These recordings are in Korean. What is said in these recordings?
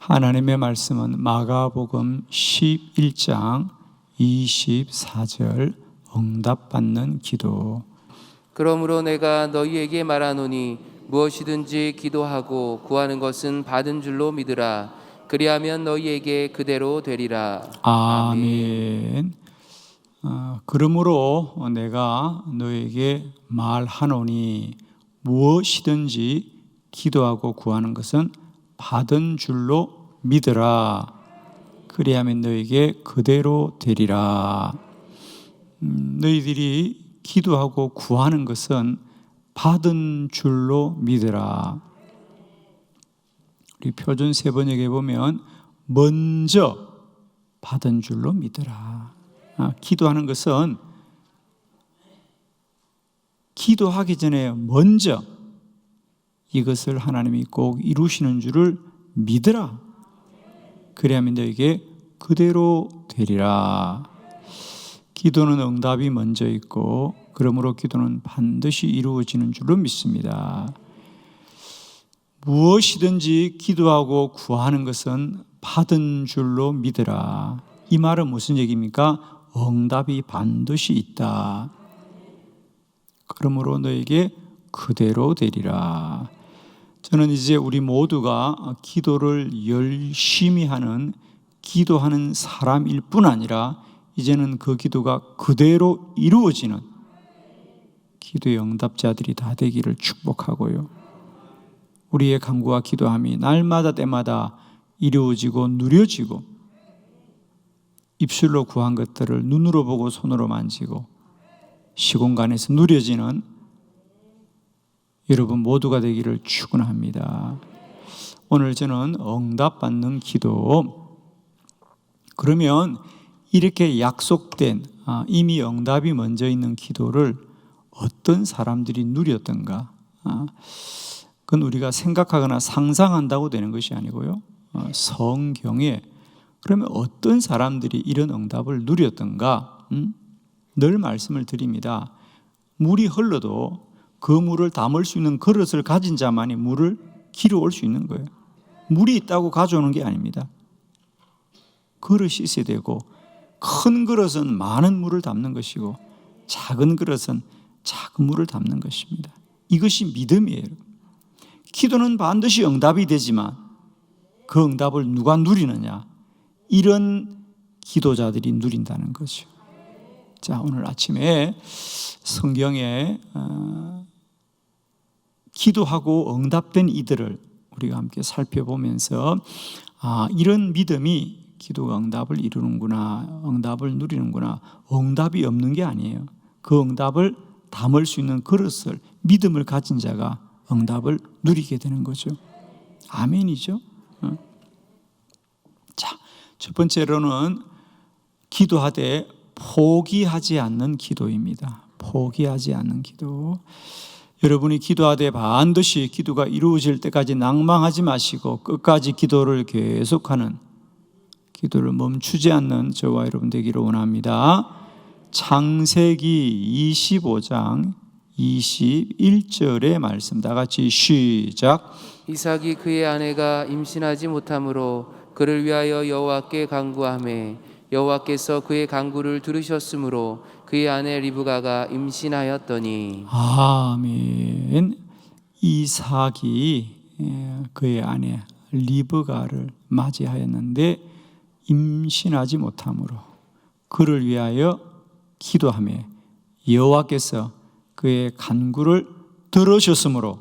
하나님의 말씀은 마가복음 11장 24절 응답받는 기도. 그러므로 내가 너희에게 말하노니 무엇이든지 기도하고 구하는 것은 받은 줄로 믿으라. 그리하면 너희에게 그대로 되리라. 아멘. 그러므로 내가 너에게 말하노니 무엇이든지 기도하고 구하는 것은 받은 줄로 믿으라. 그리하면 너에게 그대로 되리라. 너희들이 기도하고 구하는 것은 받은 줄로 믿으라. 우리 표준 세번역에 보면 먼저 받은 줄로 믿으라. 기도하는 것은 기도하기 전에 먼저 이것을 하나님이 꼭 이루시는 줄을 믿으라. 그래야만 너에게 그대로 되리라. 기도는 응답이 먼저 있고 그러므로 기도는 반드시 이루어지는 줄로 믿습니다. 무엇이든지 기도하고 구하는 것은 받은 줄로 믿으라. 이 말은 무슨 얘기입니까? 응답이 반드시 있다. 그러므로 너에게 그대로 되리라. 저는 이제 우리 모두가 기도를 열심히 하는 기도하는 사람일 뿐 아니라 이제는 그 기도가 그대로 이루어지는 기도의 응답자들이 다 되기를 축복하고요. 우리의 간구와 기도함이 날마다 때마다 이루어지고 누려지고 입술로 구한 것들을 눈으로 보고 손으로 만지고 시공간에서 누려지는 여러분 모두가 되기를 축원합니다. 오늘 저는 응답받는 기도, 그러면 이렇게 약속된 이미 응답이 먼저 있는 기도를 어떤 사람들이 누렸던가? 그건 우리가 생각하거나 상상한다고 되는 것이 아니고요. 성경에 그러면 어떤 사람들이 이런 응답을 누렸던가? 늘 말씀을 드립니다. 물이 흘러도 그 물을 담을 수 있는 그릇을 가진 자만이 물을 길어올 수 있는 거예요. 물이 있다고 가져오는 게 아닙니다. 그릇이 있어야 되고 큰 그릇은 많은 물을 담는 것이고 작은 그릇은 작은 물을 담는 것입니다. 이것이 믿음이에요. 기도는 반드시 응답이 되지만 그 응답을 누가 누리느냐? 이런 기도자들이 누린다는 거죠. 자, 오늘 아침에 성경에 기도하고 응답된 이들을 우리가 함께 살펴보면서 이런 믿음이 기도가 응답을 이루는구나, 응답을 누리는구나. 응답이 없는 게 아니에요. 그 응답을 담을 수 있는 그릇을, 믿음을 가진 자가 응답을 누리게 되는 거죠. 아멘이죠. 자, 첫 번째로는 기도하되 포기하지 않는 기도입니다. 포기하지 않는 기도. 여러분이 기도하되 반드시 기도가 이루어질 때까지 낭망하지 마시고 끝까지 기도를 계속하는, 기도를 멈추지 않는 저와 여러분 되기를 원합니다. 창세기 25장 21절의 말씀 다 같이 시작. 이삭이 그의 아내가 임신하지 못하므로 그를 위하여 여호와께 간구하매 여호와께서 그의 간구를 들으셨으므로 그의 아내 리브가가 임신하였더니. 아멘. 이삭이 그의 아내 리브가를 맞이하였는데 임신하지 못함으로 그를 위하여 기도하며 여호와께서 그의 간구를 들으셨으므로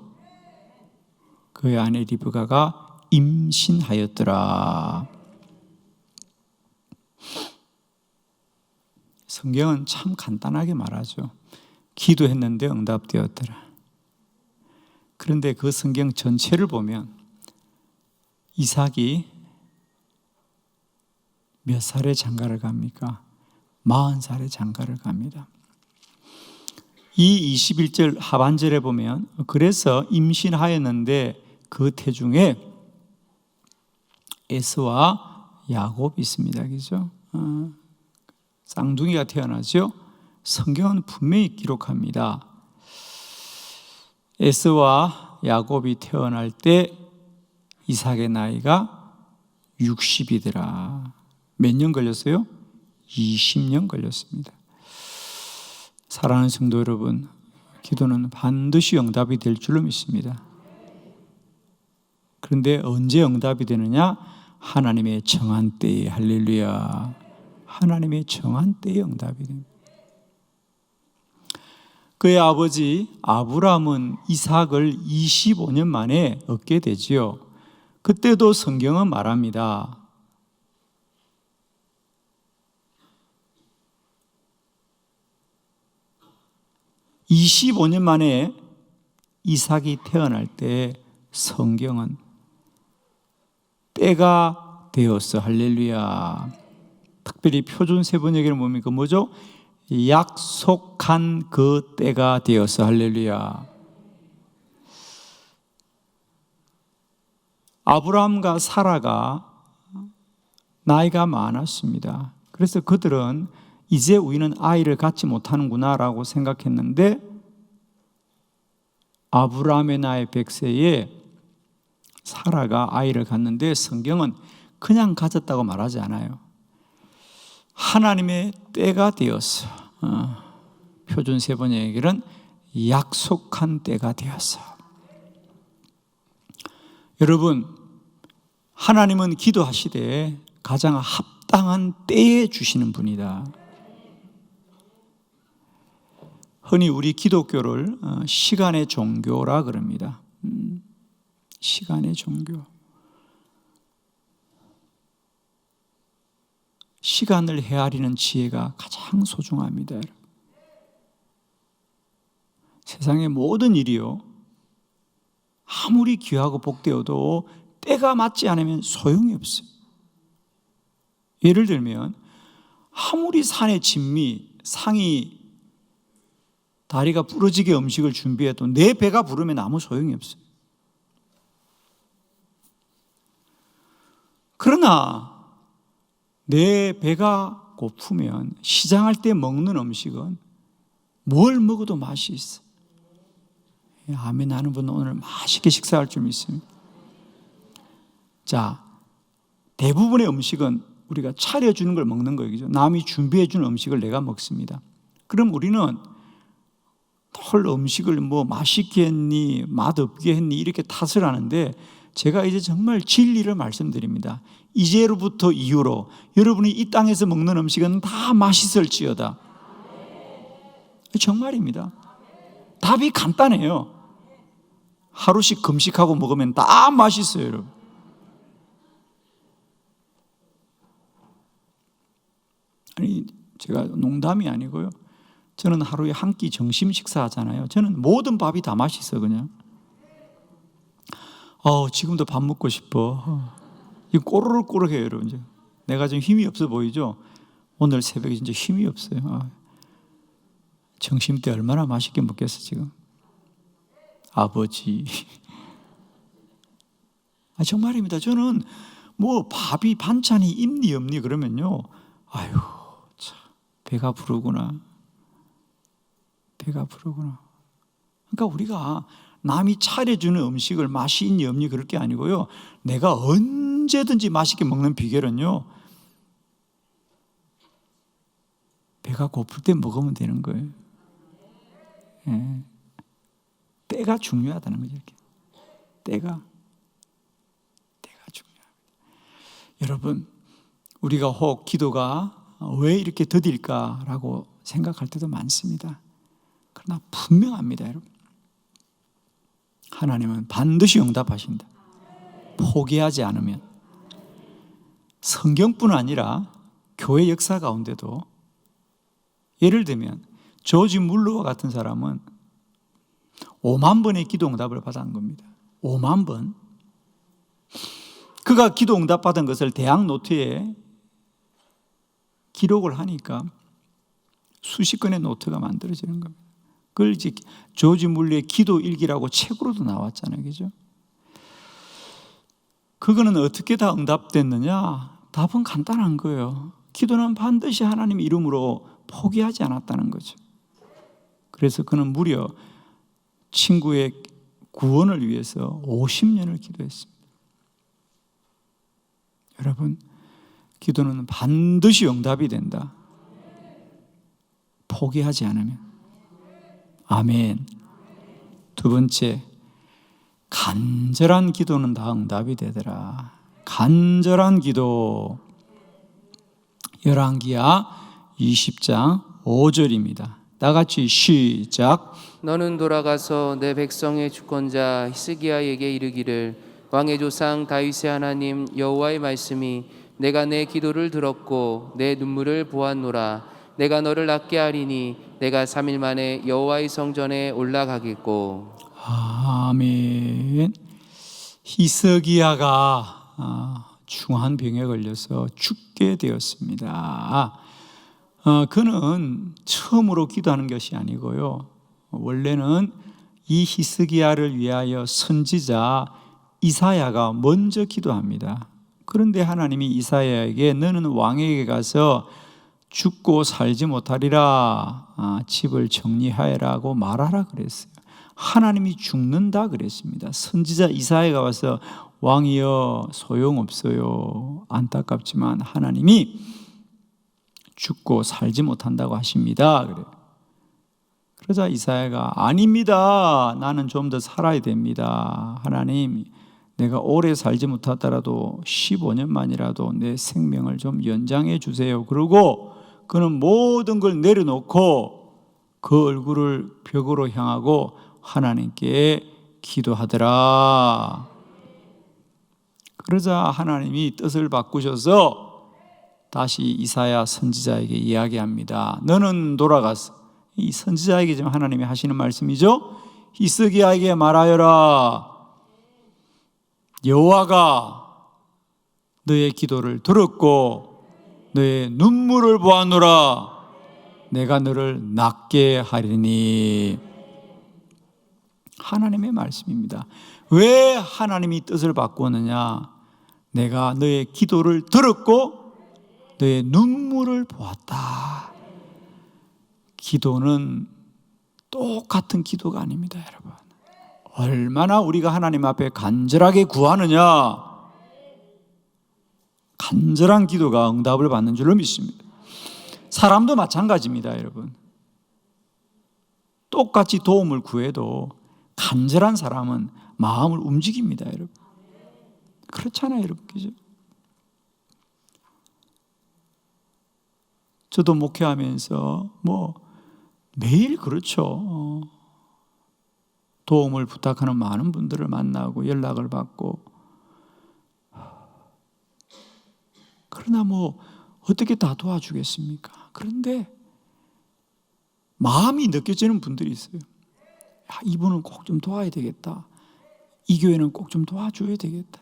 그의 아내 리브가가 임신하였더라. 성경은 참 간단하게 말하죠. 기도했는데 응답되었더라. 그런데 그 성경 전체를 보면 이삭이 몇 살에 장가를 갑니까? 40살에 장가를 갑니다. 이 21절 하반절에 보면 그래서 임신하였는데 그 태중에 에서와 야곱이 있습니다. 그죠? 쌍둥이가 태어나죠. 성경은 분명히 기록합니다. 에서와 야곱이 태어날 때 이삭의 나이가 60이더라. 몇 년 걸렸어요? 20년 걸렸습니다. 사랑하는 성도 여러분, 기도는 반드시 응답이 될 줄로 믿습니다. 그런데 언제 응답이 되느냐? 하나님의 정한 때에. 할렐루야. 하나님의 정한 때에 응답이 됩니다. 그의 아버지 아브라함은 이삭을 25년 만에 얻게 되지요. 그때도 성경은 말합니다. (25년) 만에 이삭이 태어날 때 성경은 때가 되었어. 할렐루야. 특별히 표준 세번역에는 뭡니까? 뭐죠? 약속한 그 때가 되었어. 할렐루야. 아브라함과 사라가 나이가 많았습니다. 그래서 그들은 이제 우리는 아이를 갖지 못하는구나 라고 생각했는데, 아브라함의 나이 100세에 사라가 아이를 갖는데 성경은 그냥 가졌다고 말하지 않아요. 하나님의 때가 되었어. 표준 세번역에는 약속한 때가 되었어. 여러분, 하나님은 기도하시되 가장 합당한 때에 주시는 분이다. 흔히 우리 기독교를 시간의 종교라 그럽니다. 시간의 종교. 시간을 헤아리는 지혜가 가장 소중합니다. 세상의 모든 일이요, 아무리 귀하고 복되어도 때가 맞지 않으면 소용이 없어요. 예를 들면 아무리 산의 진미, 상이 다리가 부러지게 음식을 준비해도 내 배가 부르면 아무 소용이 없어요. 그러나 내 배가 고프면 시장할 때 먹는 음식은 뭘 먹어도 맛이 있어. 아멘 하는 분은 오늘 맛있게 식사할 줄 믿습니다. 자, 대부분의 음식은 우리가 차려주는 걸 먹는 거죠. 남이 준비해 준 음식을 내가 먹습니다. 그럼 우리는 헐 음식을 뭐 맛있게 했니 맛없게 했니 이렇게 탓을 하는데, 제가 이제 정말 진리를 말씀드립니다. 이제로부터 이후로 여러분이 이 땅에서 먹는 음식은 다 맛있을지어다. 정말입니다. 답이 간단해요. 하루씩 금식하고 먹으면 다 맛있어요, 여러분. 아니, 제가 농담이 아니고요. 저는 하루에 한 끼 점심 식사하잖아요. 저는 모든 밥이 다 맛있어, 그냥. 지금도 밥 먹고 싶어. 이 꼬르륵꼬르륵해요, 여러분. 내가 좀 힘이 없어 보이죠? 오늘 새벽에 진짜 힘이 없어요. 점심 때 얼마나 맛있게 먹겠어, 지금. 아버지. 정말입니다. 저는 뭐 밥이 반찬이 있니 없니 그러면요, 아유, 참 배가 부르구나. 배가 부르구나. 그러니까 우리가 남이 차려주는 음식을 맛이 있니 없니 그럴 게 아니고요, 내가 언제든지 맛있게 먹는 비결은요, 배가 고플 때 먹으면 되는 거예요. 예. 때가 중요하다는 거죠. 이렇게. 때가 중요합니다. 여러분, 우리가 혹 기도가 왜 이렇게 더딜까라고 생각할 때도 많습니다. 그러나 분명합니다, 여러분. 하나님은 반드시 응답하신다. 포기하지 않으면. 성경뿐 아니라 교회 역사 가운데도 예를 들면 조지 물러와 같은 사람은 5만 번의 기도 응답을 받은 겁니다. 5만 번. 그가 기도 응답 받은 것을 대학 노트에 기록을 하니까 수십 건의 노트가 만들어지는 겁니다. 그걸 이제 조지 물러의 기도 일기라고 책으로도 나왔잖아요, 그죠? 그거는 어떻게 다 응답됐느냐? 답은 간단한 거예요. 기도는 반드시 하나님 이름으로 포기하지 않았다는 거죠. 그래서 그는 무려 친구의 구원을 위해서 50년을 기도했습니다. 여러분, 기도는 반드시 응답이 된다. 포기하지 않으면. 아멘. 두 번째, 간절한 기도는 다 응답이 되더라. 간절한 기도. 열왕기야 20장 5절입니다. 다 같이 시작. 너는 돌아가서 내 백성의 주권자 히스기야에게 이르기를 왕의 조상 다윗의 하나님 여호와의 말씀이 내가 내 기도를 들었고 내 눈물을 보았노라. 내가 너를 낫게 하리니 내가 3일 만에 여호와의 성전에 올라가겠고. 아멘. 히스기야가 중한 병에 걸려서 죽게 되었습니다. 그는 처음으로 기도하는 것이 아니고요. 원래는 이 히스기야를 위하여 선지자 이사야가 먼저 기도합니다. 그런데 하나님이 이사야에게 너는 왕에게 가서 죽고 살지 못하리라, 집을 정리하라고 말하라 그랬어요. 하나님이 죽는다 그랬습니다. 선지자 이사야가 와서 왕이여 소용없어요. 안타깝지만 하나님이 죽고 살지 못한다고 하십니다. 그래요. 그러자 이사야가 아닙니다. 나는 좀 더 살아야 됩니다. 하나님, 내가 오래 살지 못하더라도 15년만이라도 내 생명을 좀 연장해 주세요. 그러고 그는 모든 걸 내려놓고 그 얼굴을 벽으로 향하고 하나님께 기도하더라. 그러자 하나님이 뜻을 바꾸셔서 다시 이사야 선지자에게 이야기합니다. 너는 돌아가서, 이 선지자에게 지금 하나님이 하시는 말씀이죠. 히스기야에게 말하여라. 여호와가 너의 기도를 들었고 너의 눈물을 보았노라. 내가 너를 낫게 하리니. 하나님의 말씀입니다. 왜 하나님이 뜻을 바꾸었느냐? 내가 너의 기도를 들었고 너의 눈물을 보았다. 기도는 똑같은 기도가 아닙니다, 여러분. 얼마나 우리가 하나님 앞에 간절하게 구하느냐, 간절한 기도가 응답을 받는 줄로 믿습니다. 사람도 마찬가지입니다, 여러분. 똑같이 도움을 구해도 간절한 사람은 마음을 움직입니다, 여러분. 그렇잖아요, 여러분. 그죠? 저도 목회하면서 매일 그렇죠. 도움을 부탁하는 많은 분들을 만나고 연락을 받고, 그러나 어떻게 다 도와주겠습니까? 그런데 마음이 느껴지는 분들이 있어요. 야, 이분은 꼭 좀 도와야 되겠다. 이 교회는 꼭 좀 도와줘야 되겠다.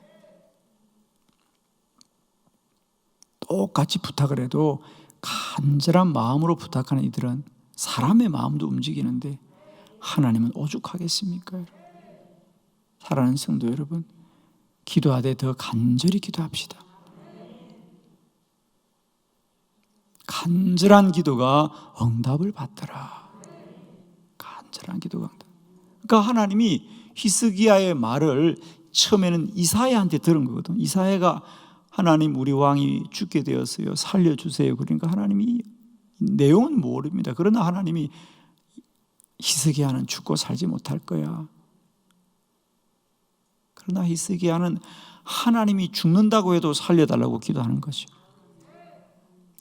똑같이 부탁을 해도 간절한 마음으로 부탁하는 이들은 사람의 마음도 움직이는데 하나님은 오죽하겠습니까? 여러분? 사랑하는 성도 여러분, 기도하되 더 간절히 기도합시다. 간절한 기도가 응답을 받더라. 간절한 기도가 응답. 그러니까 하나님이 히스기야의 말을 처음에는 이사야한테 들은 거거든. 이사야가 하나님 우리 왕이 죽게 되었어요. 살려주세요. 그러니까 하나님이 내용은 모릅니다. 그러나 하나님이 히스기야는 죽고 살지 못할 거야. 그러나 히스기야는 하나님이 죽는다고 해도 살려달라고 기도하는 것이요.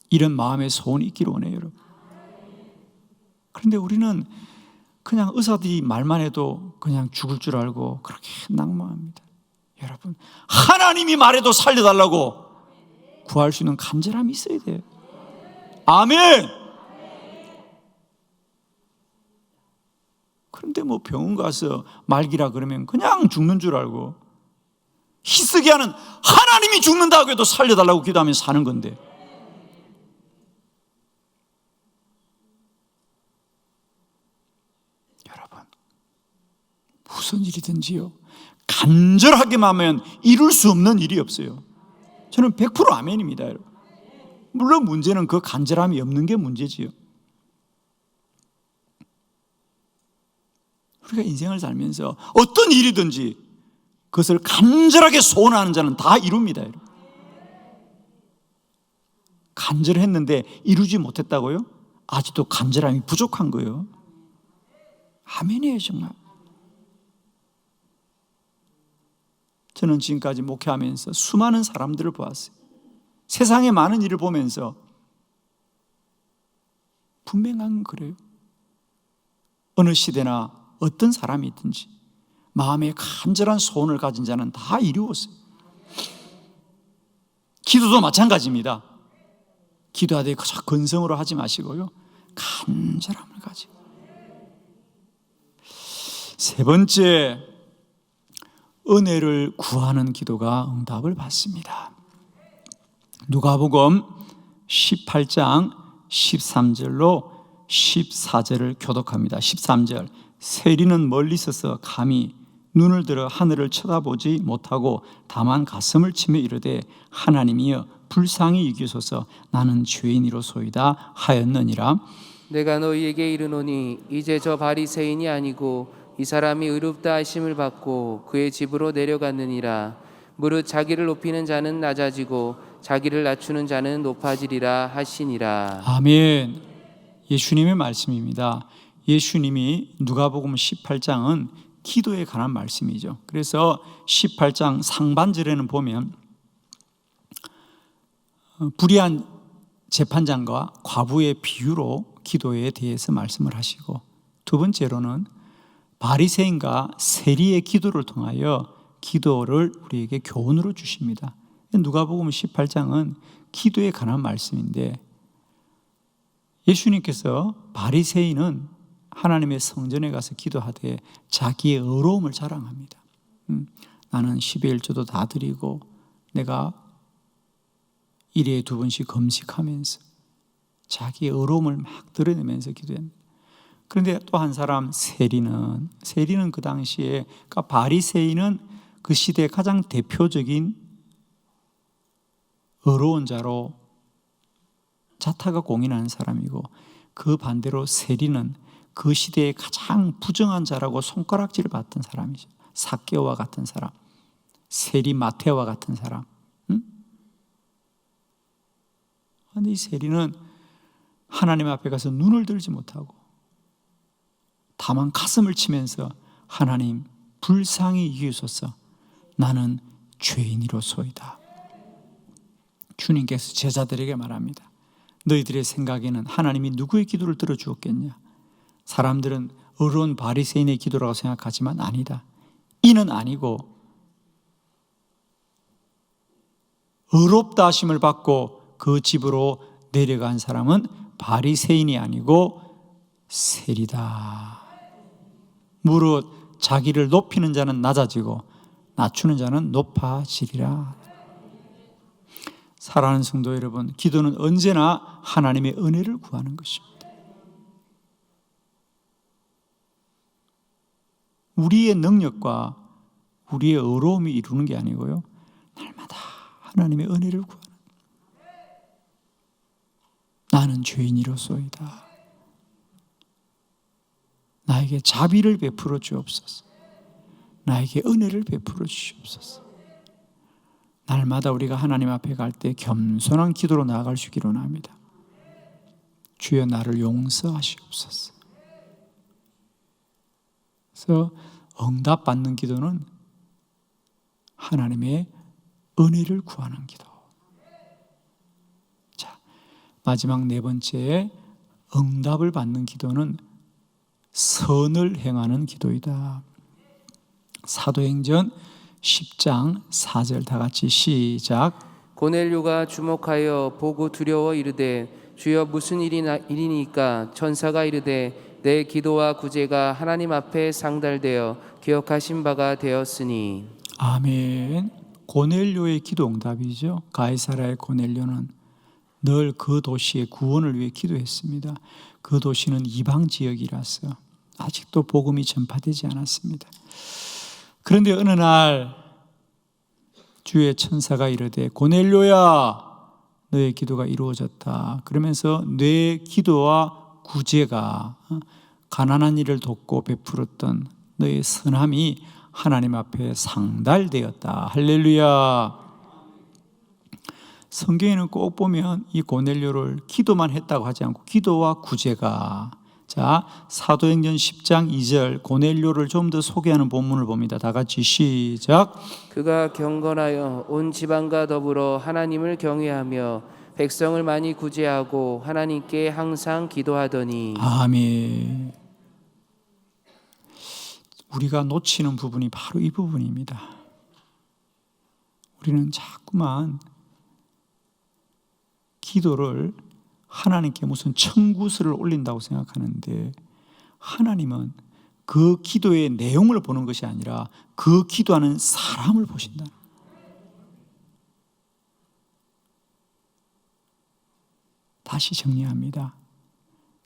이런 마음의 소원이 있기를 원해요, 여러분. 그런데 우리는 그냥 의사들이 말만 해도 그냥 죽을 줄 알고 그렇게 낭만합니다. 여러분, 하나님이 말해도 살려달라고 구할 수 있는 간절함이 있어야 돼요. 아멘. 그런데 병원 가서 말기라 그러면 그냥 죽는 줄 알고, 히스기야는 하나님이 죽는다고 해도 살려달라고 기도하면 사는 건데, 여러분, 무슨 일이든지요, 간절하게만 하면 이룰 수 없는 일이 없어요. 저는 100% 아멘입니다, 여러분. 물론 문제는 그 간절함이 없는 게 문제지요. 우리가 인생을 살면서 어떤 일이든지 그것을 간절하게 소원하는 자는 다 이룹니다, 여러분. 간절했는데 이루지 못했다고요? 아직도 간절함이 부족한 거예요. 아멘이에요, 정말. 저는 지금까지 목회하면서 수많은 사람들을 보았어요. 세상의 많은 일을 보면서 분명한 그래요. 어느 시대나 어떤 사람이 있든지 마음에 간절한 소원을 가진 자는 다 이루었어요. 기도도 마찬가지입니다. 기도하되 그저 근성으로 하지 마시고요, 간절함을 가지고. 세 번째, 은혜를 구하는 기도가 응답을 받습니다. 누가복음 18장 13절로 14절을 교독합니다. 13절, 세리는 멀리 서서 감히 눈을 들어 하늘을 쳐다보지 못하고 다만 가슴을 치며 이르되 하나님이여 불쌍히 여기소서 나는 죄인이로소이다 하였느니라. 내가 너희에게 이르노니 이제 저 바리새인이 아니고 이 사람이 의롭다 하심을 받고 그의 집으로 내려갔느니라. 무릇 자기를 높이는 자는 낮아지고 자기를 낮추는 자는 높아지리라 하시니라. 아멘. 예수님의 말씀입니다. 예수님이 누가복음 18장은 기도에 관한 말씀이죠. 그래서 18장 상반절에는 보면 불의한 재판장과 과부의 비유로 기도에 대해서 말씀을 하시고, 두 번째로는 바리새인과 세리의 기도를 통하여 기도를 우리에게 교훈으로 주십니다. 누가복음 18장은 기도에 관한 말씀인데, 예수님께서 바리새인은 하나님의 성전에 가서 기도하되 자기의 의로움을 자랑합니다. 나는 10의 1조도 다 드리고 내가 1회에 2번씩 금식하면서 자기의 의로움을 막 드러내면서 기도합니다. 그런데 또 한 사람 세리는 그 당시에, 그러니까 바리새인은 그 시대의 가장 대표적인 의로운 자로 자타가 공인하는 사람이고, 그 반대로 세리는 그 시대의 가장 부정한 자라고 손가락질을 받던 사람이죠. 삭개오와 같은 사람, 세리 마테오와 같은 사람. 그런데 이 세리는 하나님 앞에 가서 눈을 들지 못하고 다만 가슴을 치면서 하나님 불쌍히 여기소서 나는 죄인이로소이다. 주님께서 제자들에게 말합니다. 너희들의 생각에는 하나님이 누구의 기도를 들어주었겠냐? 사람들은 의로운 바리새인의 기도라고 생각하지만 아니다. 이는 아니고 의롭다 하심을 받고 그 집으로 내려간 사람은 바리새인이 아니고 세리다. 무릇 자기를 높이는 자는 낮아지고 낮추는 자는 높아지리라. 사랑하는 성도 여러분, 기도는 언제나 하나님의 은혜를 구하는 것입니다. 우리의 능력과 우리의 의로움이 이루는 게 아니고요, 날마다 하나님의 은혜를 구하는. 나는 죄인이로소이다. 나에게 자비를 베풀어 주옵소서. 나에게 은혜를 베풀어 주시옵소서. 날마다 우리가 하나님 앞에 갈 때 겸손한 기도로 나아갈 수 있기를 원합니다. 주여 나를 용서하시옵소서. 그래서 응답받는 기도는 하나님의 은혜를 구하는 기도. 자, 마지막 네 번째, 응답을 받는 기도는 선을 행하는 기도이다. 사도행전 10장 4절 다 같이 시작. 고넬료가 주목하여 보고 두려워 이르되 주여 무슨 일이니까? 천사가 이르되 내 기도와 구제가 하나님 앞에 상달되어 기억하신 바가 되었으니. 아멘. 고넬료의 기도 응답이죠. 가이사라의 고넬료는 늘 그 도시의 구원을 위해 기도했습니다. 그 도시는 이방 지역이라서 아직도 복음이 전파되지 않았습니다. 그런데 어느 날 주의 천사가 이르되 고넬료야 너의 기도가 이루어졌다. 그러면서 내 기도와 구제가 가난한 이를 돕고 베풀었던 너의 선함이 하나님 앞에 상달되었다. 할렐루야. 성경에는 꼭 보면 이 고넬료를 기도만 했다고 하지 않고 기도와 구제가, 자, 사도행전 10장 2절 고넬료를 좀 더 소개하는 본문을 봅니다. 다 같이 시작. 그가 경건하여 온 지방과 더불어 하나님을 경외하며 백성을 많이 구제하고 하나님께 항상 기도하더니. 아멘. 우리가 놓치는 부분이 바로 이 부분입니다. 우리는 자꾸만 기도를 하나님께 무슨 청구서를 올린다고 생각하는데, 하나님은 그 기도의 내용을 보는 것이 아니라 그 기도하는 사람을 보신다. 다시 정리합니다.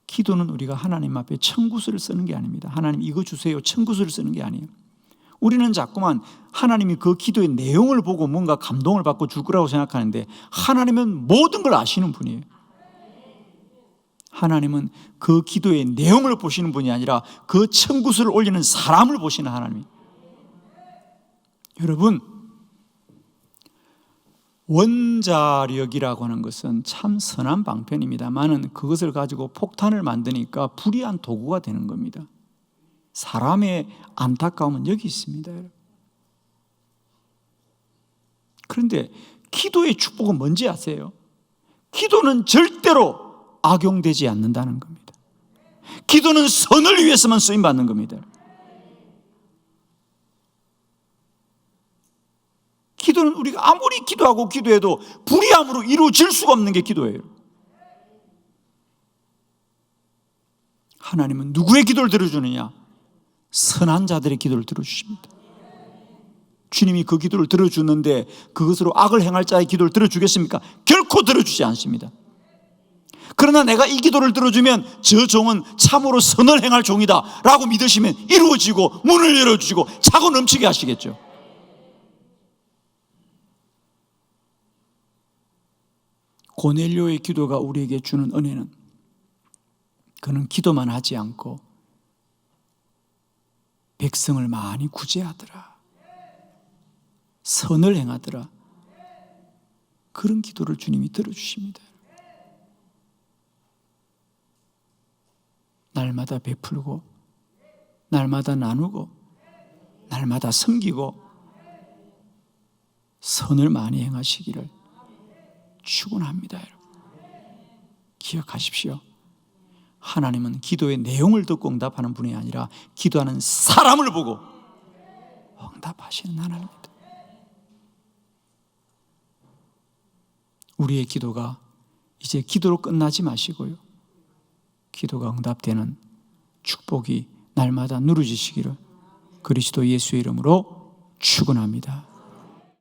기도는 우리가 하나님 앞에 청구서를 쓰는 게 아닙니다. 하나님 이거 주세요 청구서를 쓰는 게 아니에요. 우리는 자꾸만 하나님이 그 기도의 내용을 보고 뭔가 감동을 받고 줄 거라고 생각하는데, 하나님은 모든 걸 아시는 분이에요. 하나님은 그 기도의 내용을 보시는 분이 아니라 그 청구서를 올리는 사람을 보시는 하나님이에요. 여러분, 원자력이라고 하는 것은 참 선한 방편입니다만은 그것을 가지고 폭탄을 만드니까 불의한 도구가 되는 겁니다. 사람의 안타까움은 여기 있습니다. 그런데 기도의 축복은 뭔지 아세요? 기도는 절대로 악용되지 않는다는 겁니다. 기도는 선을 위해서만 쓰임받는 겁니다. 기도는 우리가 아무리 기도하고 기도해도 불의함으로 이루어질 수가 없는 게 기도예요. 하나님은 누구의 기도를 들어주느냐? 선한 자들의 기도를 들어주십니다. 주님이 그 기도를 들어주는데 그것으로 악을 행할 자의 기도를 들어주겠습니까? 결코 들어주지 않습니다. 그러나 내가 이 기도를 들어주면 저 종은 참으로 선을 행할 종이다 라고 믿으시면 이루어지고 문을 열어주시고 차고 넘치게 하시겠죠. 고넬료의 기도가 우리에게 주는 은혜는, 그는 기도만 하지 않고 백성을 많이 구제하더라, 선을 행하더라. 그런 기도를 주님이 들어주십니다. 날마다 베풀고 날마다 나누고 날마다 섬기고 선을 많이 행하시기를 축원합니다. 여러분, 기억하십시오. 하나님은 기도의 내용을 듣고 응답하는 분이 아니라 기도하는 사람을 보고 응답하시는 하나님입니다. 우리의 기도가 이제 기도로 끝나지 마시고요, 기도가 응답되는 축복이 날마다 누려지시기를 그리스도 예수의 이름으로 축원합니다.